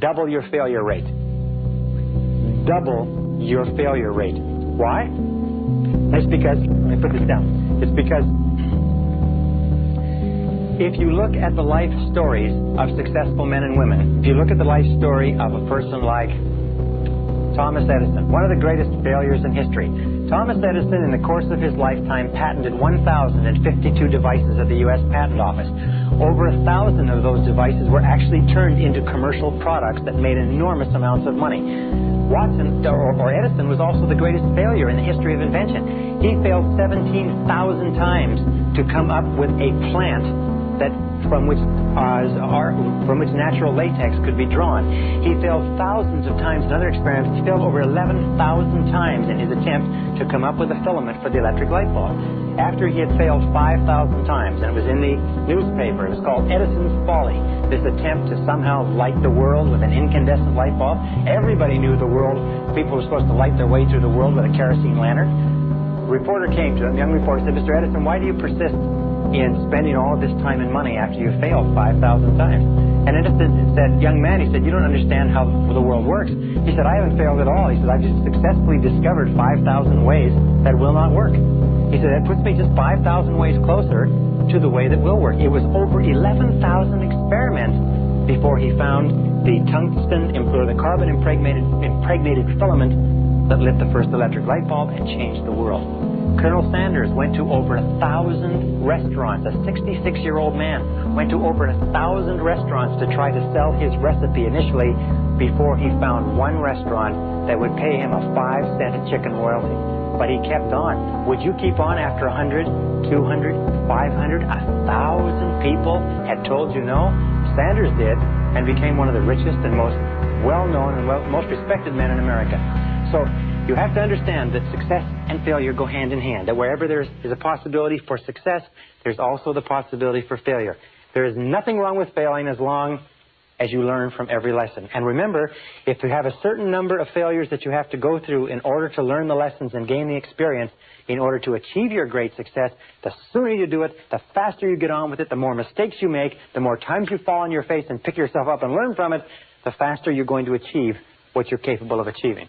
double your failure rate. Double your failure rate. Why? It's because, let me put this down. It's because if you look at the life stories of successful men and women, if you look at the life story of a person like Thomas Edison, one of the greatest failures in history. Thomas Edison, in the course of his lifetime, patented 1,052 devices at the U.S. Patent Office. Over 1,000 of those devices were actually turned into commercial products that made enormous amounts of money. Watson, or Edison, was also the greatest failure in the history of invention. He failed 17,000 times to come up with a plant that from which natural latex could be drawn. He failed thousands of times in other experiments. He failed over 11,000 times in his attempt to come up with a filament for the electric light bulb. After he had failed 5,000 times, and it was in the newspaper, it was called Edison's Folly, this attempt to somehow light the world with an incandescent light bulb. Everybody knew the world, people were supposed to light their way through the world with a kerosene lantern. A reporter came to him, a young reporter, said, "Mr. Edison, why do you persist in spending all this time and money after you failed 5,000 times?" And Edison said, "Young man," he said, "you don't understand how the world works." He said, "I haven't failed at all." He said, "I've just successfully discovered 5,000 ways that will not work." He said, "That puts me just 5,000 ways closer to the way that will work." It was over 11,000 experiments before he found the tungsten or the carbon impregnated filament that lit the first electric light bulb and changed the world. Colonel Sanders went to over 1,000 restaurants. A 66-year-old man went to over 1,000 restaurants to try to sell his recipe initially before he found one restaurant that would pay him a 5-cent chicken royalty. But he kept on. Would you keep on after 100, 200, 500, 1,000 people had told you no? Sanders did, and became one of the richest and most well-known and most respected men in America. So you have to understand that success and failure go hand in hand, that wherever there is a possibility for success, there's also the possibility for failure. There is nothing wrong with failing as long as you learn from every lesson. And remember, if you have a certain number of failures that you have to go through in order to learn the lessons and gain the experience in order to achieve your great success, the sooner you do it, the faster you get on with it, the more mistakes you make, the more times you fall on your face and pick yourself up and learn from it, the faster you're going to achieve what you're capable of achieving.